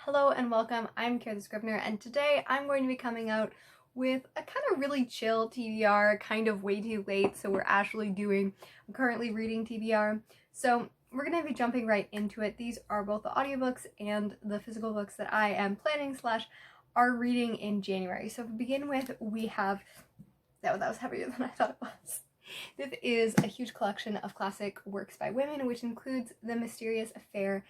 Hello and welcome, I'm Kara the Scrivener, and today I'm going to be coming out with a kind of really chill TBR, kind of way too late, so I'm currently reading TBR, so we're going to be jumping right into it. These are both the audiobooks and the physical books that I am planning / are reading in January. So to begin with, we have, that was heavier than I thought it was. This is a huge collection of classic works by women, which includes The Mysterious Affair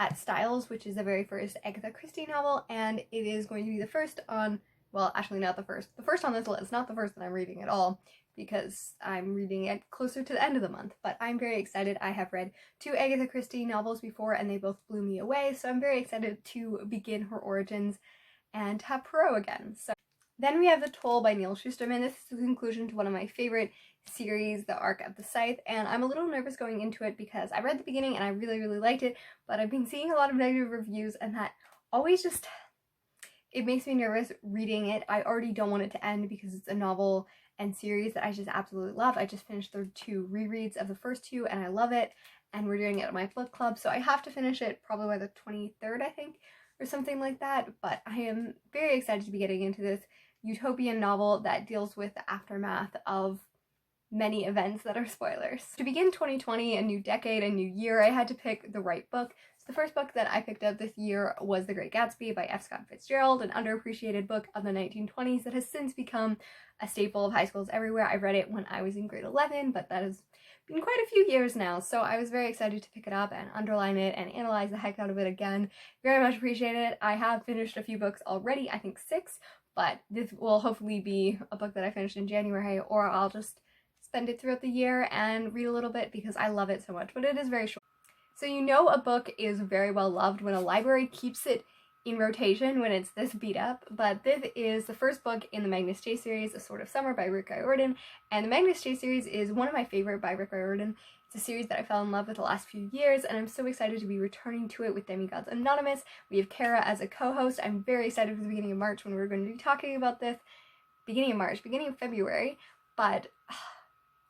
at Styles, which is the very first Agatha Christie novel, and it is going to be the first on, well, actually not the first on this list, not the first that I'm reading at all, because I'm reading it closer to the end of the month, but I'm very excited. I have read 2 Agatha Christie novels before, and they both blew me away, so I'm very excited to begin her origins and have Poirot again. So then we have The Toll by Neil Shusterman. This is the conclusion to one of my favorite series, The Arc of the Scythe, and I'm a little nervous going into it because I read the beginning and I really liked it, but I've been seeing a lot of negative reviews, and that always just, it makes me nervous reading it. I already don't want it to end because it's a novel and series that I just absolutely love. I just finished the 2 rereads of the first 2 and I love it, and we're doing it at my book club, so I have to finish it probably by the 23rd, I think, or something like that, but I am very excited to be getting into this utopian novel that deals with the aftermath of many events that are spoilers. To begin 2020, a new decade, a new year, I had to pick the right book. So the first book that I picked up this year was The Great Gatsby by F. Scott Fitzgerald, an underappreciated book of the 1920s that has since become a staple of high schools everywhere. I read it when I was in grade 11, but that has been quite a few years now, so I was very excited to pick it up and underline it and analyze the heck out of it again. Very much appreciate it. I have finished a few books already, I think 6, but this will hopefully be a book that I finished in January, or I'll just spend it throughout the year and read a little bit because I love it so much, but it is very short. So you know a book is very well loved when a library keeps it in rotation when it's this beat up, but this is the first book in the Magnus Chase series, A Sword of Summer by Rick Riordan, and the Magnus Chase series is one of my favorite by Rick Riordan. It's a series that I fell in love with the last few years, and I'm so excited to be returning to it with Demigods Anonymous. We have Kara as a co-host. I'm very excited for the beginning of March when we're going to be talking about this. Beginning of February, but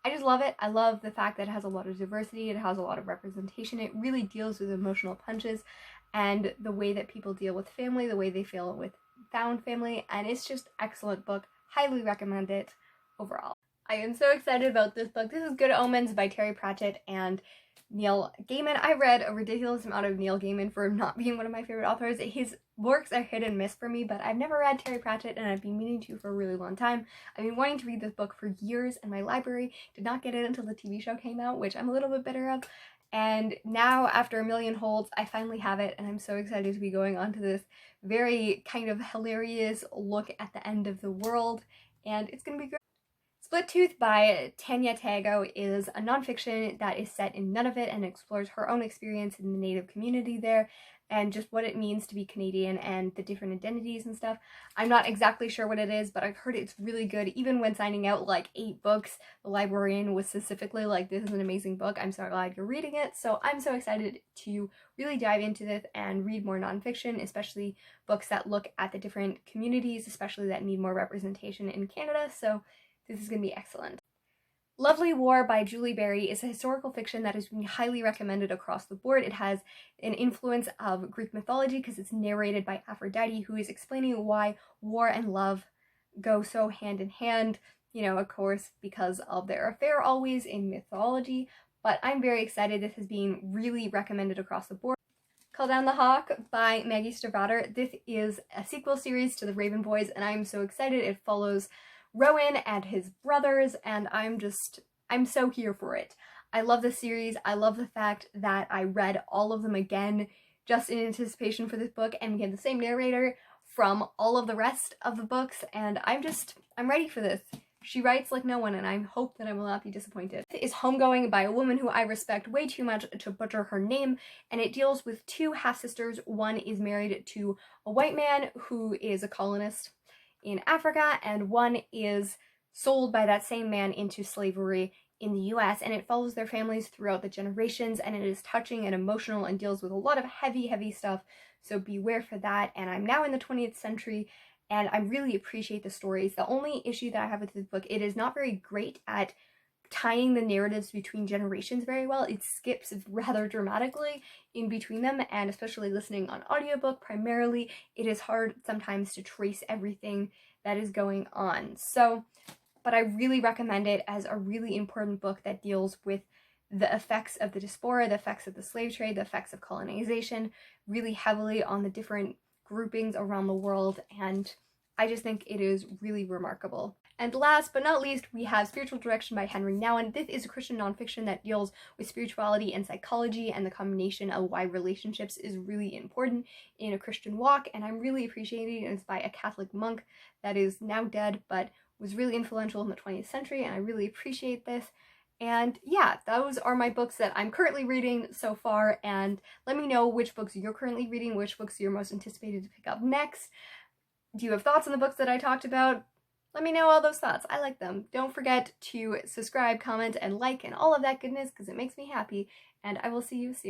I just love it. I love the fact that it has a lot of diversity, it has a lot of representation, it really deals with emotional punches and the way that people deal with family, the way they feel with found family, and it's just an excellent book. Highly recommend it overall. I am so excited about this book. This is Good Omens by Terry Pratchett and Neil Gaiman. I read a ridiculous amount of Neil Gaiman for not being one of my favorite authors. His works are hit and miss for me, but I've never read Terry Pratchett and I've been meaning to for a really long time. I've been wanting to read this book for years and my library did not get it until the TV show came out, which I'm a little bit bitter of. And now, after a million holds, I finally have it, and I'm so excited to be going on to this very kind of hilarious look at the end of the world, and it's gonna be great. Split Tooth by Tanya Tago is a nonfiction that is set in Nunavut and explores her own experience in the Native community there and just what it means to be Canadian and the different identities and stuff. I'm not exactly sure what it is, but I've heard it's really good. Even when signing out like 8 books, the librarian was specifically like, this is an amazing book. I'm so glad you're reading it. So I'm so excited to really dive into this and read more nonfiction, especially books that look at the different communities, especially that need more representation in Canada. So this is going to be excellent. Lovely War by Julie Berry is a historical fiction that has been highly recommended across the board. It has an influence of Greek mythology because it's narrated by Aphrodite, who is explaining why war and love go so hand in hand, you know, of course, because of their affair always in mythology. But I'm very excited. This has been really recommended across the board. Call Down the Hawk by Maggie Stiefvater. This is a sequel series to The Raven Boys, and I'm so excited. It follows Rowan and his brothers, and I'm so here for it. I love the series. I love the fact that I read all of them again just in anticipation for this book, and we had the same narrator from all of the rest of the books, and I'm ready for this. She writes like no one, and I hope that I will not be disappointed. It is Homegoing by a woman who I respect way too much to butcher her name, and it deals with 2 half-sisters. One is married to a white man who is a colonist in Africa, and one is sold by that same man into slavery in the US, and it follows their families throughout the generations, and it is touching and emotional and deals with a lot of heavy stuff, so beware for that. And I'm now in the 20th century, and I really appreciate the stories. The only issue that I have with this book, it is not very great at tying the narratives between generations very well. It skips rather dramatically in between them, and especially listening on audiobook primarily, it is hard sometimes to trace everything that is going on. So, but I really recommend it as a really important book that deals with the effects of the diaspora, the effects of the slave trade, the effects of colonization, really heavily on the different groupings around the world, and I just think it is really remarkable. And last but not least, we have Spiritual Direction by Henry Nouwen. This is a Christian nonfiction that deals with spirituality and psychology and the combination of why relationships is really important in a Christian walk, and I'm really appreciating it. It's by a Catholic monk that is now dead, but was really influential in the 20th century, and I really appreciate this. And yeah, those are my books that I'm currently reading so far, and let me know which books you're currently reading, which books you're most anticipated to pick up next. Do you have thoughts on the books that I talked about? Let me know all those thoughts. I like them. Don't forget to subscribe, comment, and like, and all of that goodness, because it makes me happy, and I will see you soon.